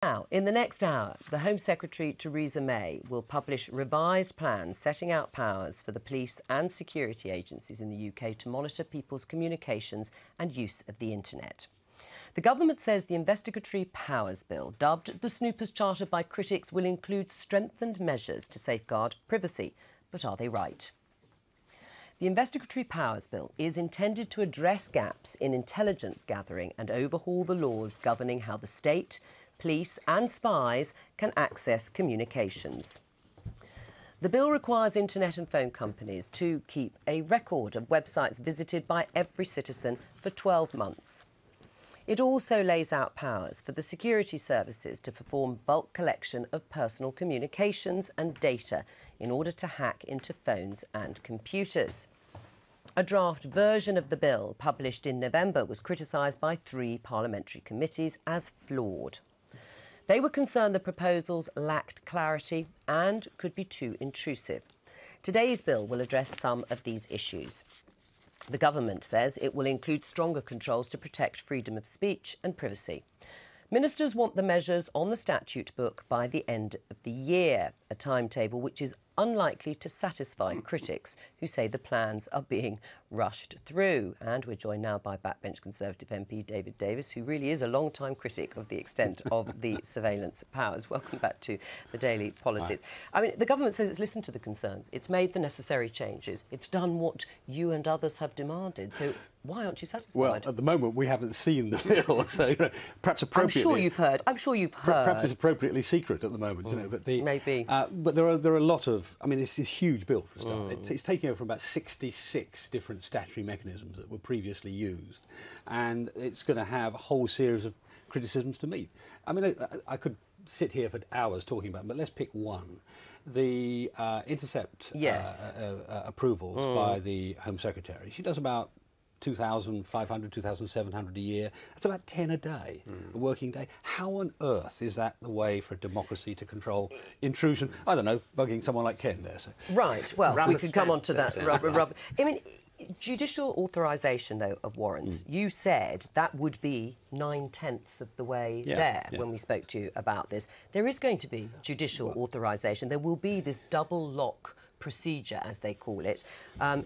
Now, in the next hour, the Home Secretary Theresa May will publish revised plans setting out powers for the police and security agencies in the UK to monitor people's communications and use of the internet. The government says the Investigatory Powers Bill, dubbed the Snoopers' Charter by critics, will include strengthened measures to safeguard privacy. But are they right? The Investigatory Powers Bill is intended to address gaps in intelligence gathering and overhaul the laws governing how the state, police and spies can access communications. The bill requires internet and phone companies to keep a record of websites visited by every citizen for 12 months. It also lays out powers for the security services to perform bulk collection of personal communications and data in order to hack into phones and computers. A draft version of the bill published in November was criticised by 3 parliamentary committees as flawed. They were concerned the proposals lacked clarity and could be too intrusive. Today's bill will address some of these issues. The government says it will include stronger controls to protect freedom of speech and privacy. Ministers want the measures on the statute book by the end of the year, a timetable which is unlikely to satisfy critics who say the plans are being rushed through. And we're joined now by backbench Conservative MP David Davis, who really is a long-time critic of the extent of the surveillance powers. Welcome back to the Daily Politics. I mean, the government says it's listened to the concerns, it's made the necessary changes, it's done what you and others have demanded. So why aren't you satisfied? Well, at the moment we haven't seen the bill, so perhaps appropriately. I'm sure you've heard. I'm sure you've heard. Perhaps it's appropriately secret at the moment, you know. But maybe. But there are a lot of. I mean, it's a huge bill for a start. It's taking over from about 66 different statutory mechanisms that were previously used, and it's going to have a whole series of criticisms to meet. I mean, I could sit here for hours talking about it, but let's pick one. The intercept approvals by the Home Secretary. She does about 2,500, 2,700 a year. That's about 10 a day, a working day. How on earth is that the way for democracy to control intrusion? I don't know, bugging someone like Ken there. So. Right, well, we could come on to that. I mean, judicial authorisation, though, of warrants, you said that would be 9/10 of the way there when we spoke to you about this. There is going to be judicial authorisation. There will be this double lock procedure, as they call it,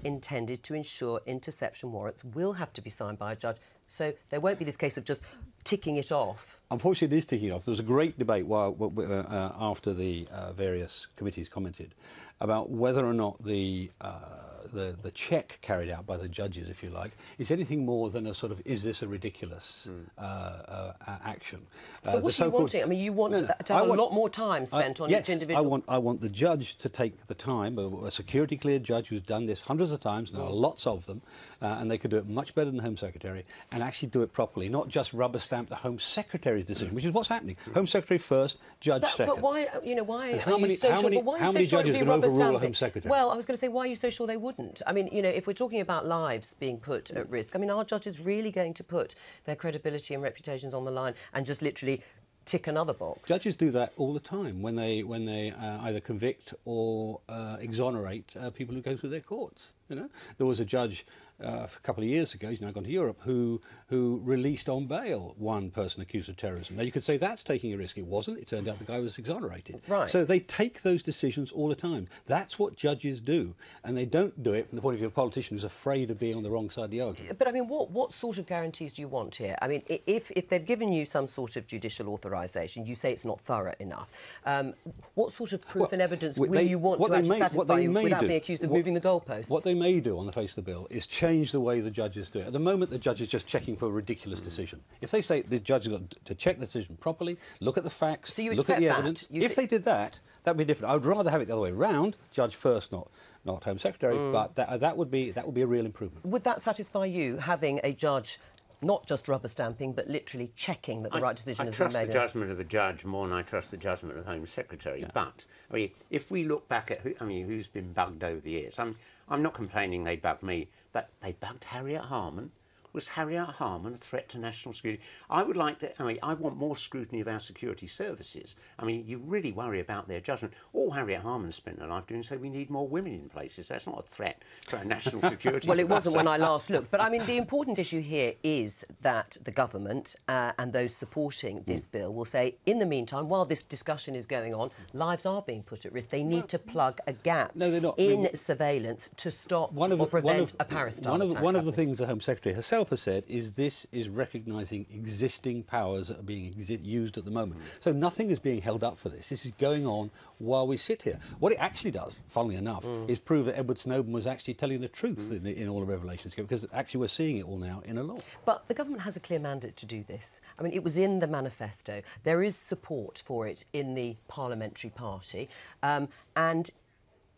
intended to ensure interception warrants will have to be signed by a judge. So there won't be this case of just ticking it off. Unfortunately, it is ticking off. There was a great debate after the various committees commented about whether or not the check carried out by the judges, if you like, is anything more than a sort of, is this a ridiculous action? So what are you wanting? I mean, you want to have a lot more time spent on each individual? I want the judge to take the time, a security cleared judge who's done this hundreds of times, and there are lots of them, and they could do it much better than the Home Secretary, and actually do it properly, not just rubber stamp the Home Secretary's decision, which is what's happening. Home Secretary first, judge second. But why, you know, why how many judges can overrule a Home Secretary? Well, I was going to say, why are you so sure they wouldn't? I mean, you know, if we're talking about lives being put at risk, I mean, are judges really going to put their credibility and reputations on the line and just literally tick another box? Judges do that all the time when they either convict or exonerate people who go through their courts. You know, there was a judge a couple of years ago, he's now gone to Europe, who released on bail one person accused of terrorism. Now, you could say that's taking a risk. It wasn't. It turned out the guy was exonerated. Right. So they take those decisions all the time. That's what judges do. And they don't do it from the point of view of a politician who's afraid of being on the wrong side of the argument. But, I mean, what sort of guarantees do you want here? I mean, if they've given you some sort of judicial authorisation, you say it's not thorough enough. What sort of proof and evidence will you want to actually satisfy you without being accused of moving the goalposts? What they may do on the face of the bill is change the way the judges do it. At the moment, the judge is just checking for a ridiculous decision. If they say the judge has got to check the decision properly, look at the facts, look at the evidence. If they did that, that'd be different. I would rather have it the other way round, judge first, not Home Secretary, but that would be a real improvement. Would that satisfy you, having a judge not just rubber stamping, but literally checking that the right decision has been made? I trust the judgment of a judge more than I trust the judgment of the Home Secretary. Yeah. But I mean, if we look back at who's been bugged over the years, I'm not complaining they bugged me, but they bugged Harriet Harman. was Harriet Harman a threat to national security? I would like to, I want more scrutiny of our security services. I mean, you really worry about their judgment. All Harriet Harman spent her life doing is say we need more women in places. That's not a threat to our national security. Well, it wasn't when I last looked. But, I mean, the important issue here is that the government and those supporting this bill will say, in the meantime, while this discussion is going on, lives are being put at risk. They need to plug a gap in surveillance to stop or prevent a Paris-style attack. One of the things the Home Secretary herself has said is this is recognising existing powers that are being used at the moment. So nothing is being held up for this. This is going on while we sit here. What it actually does, funnily enough, is prove that Edward Snowden was actually telling the truth in all the revelations, because actually we're seeing it all now in a law. But the government has a clear mandate to do this. I mean, it was in the manifesto. There is support for it in the parliamentary party. And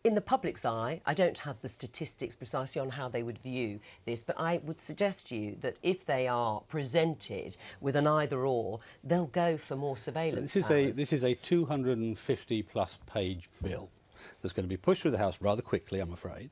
in the public's eye, I don't have the statistics precisely on how they would view this, but I would suggest to you that if they are presented with an either-or, they'll go for more surveillance powers. This is a 250-plus page bill that's going to be pushed through the House rather quickly, I'm afraid,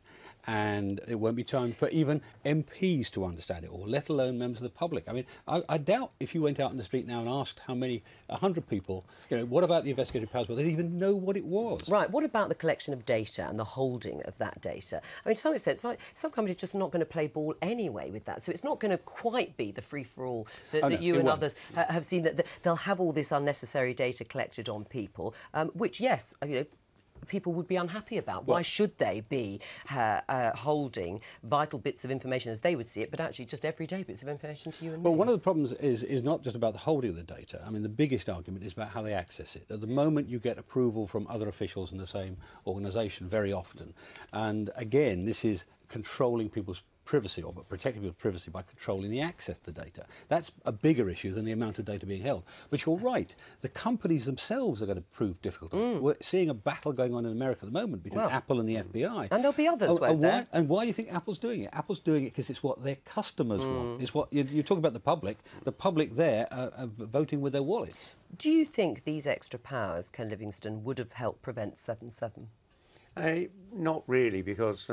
and it won't be time for even MPs to understand it all, let alone members of the public. I mean, I doubt if you went out in the street now and asked how many, 100 people, what about the Investigatory Powers Bill, they'd even know what it was. Right, what about the collection of data and the holding of that data? I mean, to some extent, it's like some companies are just not going to play ball anyway with that, so it's not going to quite be the free-for-all that you and others have seen, that they'll have all this unnecessary data collected on people, which, yes, people would be unhappy about. Why should they be holding vital bits of information as they would see it, but actually just everyday bits of information to you and me? Well, one of the problems is not just about the holding of the data. I mean, the biggest argument is about how they access it. At the moment, you get approval from other officials in the same organisation very often. And again, this is controlling people's privacy, or protecting people's privacy by controlling the access to the data. That's a bigger issue than the amount of data being held. But you're right, the companies themselves are going to prove difficult. We're seeing a battle going on in America at the moment between Apple and the FBI. And there'll be others, won't there? And why do you think Apple's doing it? Apple's doing it because it's what their customers want. It's what you talk about the public there are voting with their wallets. Do you think these extra powers, Ken Livingstone, would have helped prevent 7/7? Not really, because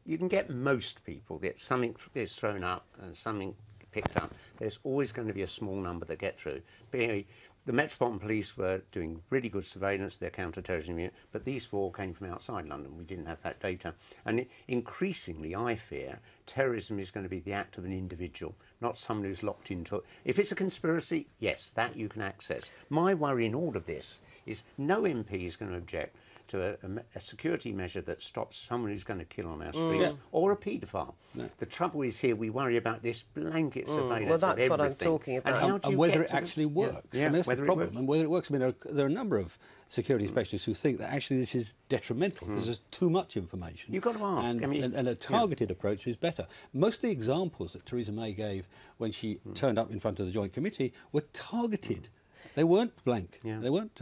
you can get most people, get something is thrown up and something picked up. There's always going to be a small number that get through. But, the Metropolitan Police were doing really good surveillance, their counter-terrorism unit, but these four came from outside London. We didn't have that data. And increasingly, I fear, terrorism is going to be the act of an individual, not someone who's locked into it. If it's a conspiracy, yes, that you can access. My worry in all of this is no MP is going to object to a security measure that stops someone who's going to kill on our streets or a paedophile. No. The trouble is here we worry about this blanket surveillance. Well, that's of what I'm talking about. And whether it actually works. Yeah, I mean, that's the problem. works. And whether it works, I mean, there are a number of security specialists who think that actually this is detrimental because there's too much information. You've got to ask. And a targeted approach is better. Most of the examples that Theresa May gave when she turned up in front of the Joint Committee were targeted. They weren't blank. They weren't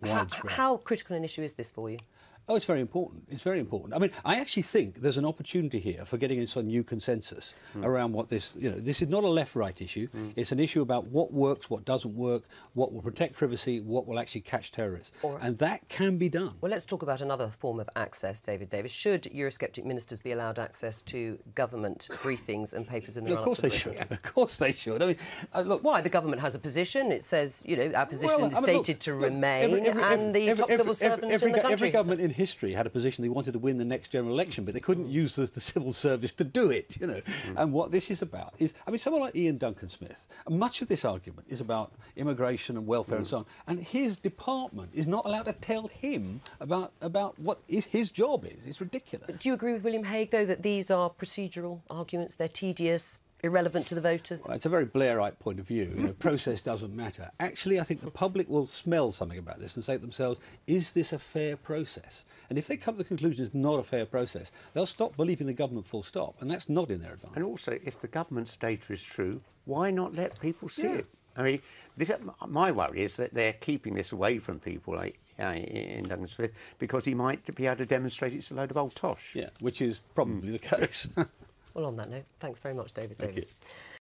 widespread. How critical an issue is this for you? Oh, it's very important. It's very important. I mean, I actually think there's an opportunity here for getting some new consensus around what this, this is not a left-right issue. It's an issue about what works, what doesn't work, what will protect privacy, what will actually catch terrorists. And that can be done. Well, let's talk about another form of access, David Davis. Should Eurosceptic ministers be allowed access to government briefings and papers in the Of course they should. Of course they should. I mean, look. Why? The government has a position. It says, our position is stated to remain, and the top civil servants in the country. Every government in history had a position they wanted to win the next general election, but they couldn't use the civil service to do it, And what this is about is, I mean, someone like Ian Duncan Smith, much of this argument is about immigration and welfare and so on, and his department is not allowed to tell him about what his job is. It's ridiculous. But do you agree with William Hague, though, that these are procedural arguments, they're tedious, irrelevant to the voters? Well, it's a very Blairite point of view. Process doesn't matter. Actually, I think the public will smell something about this and say to themselves, is this a fair process? And if they come to the conclusion it's not a fair process, they'll stop believing the government full stop, and that's not in their advantage. And also, if the government's data is true, why not let people see it? I mean, my worry is that they're keeping this away from people like in Duncan Smith because he might be able to demonstrate it's a load of old tosh. Yeah, which is probably the case. Well, on that note, thanks very much, David Davis.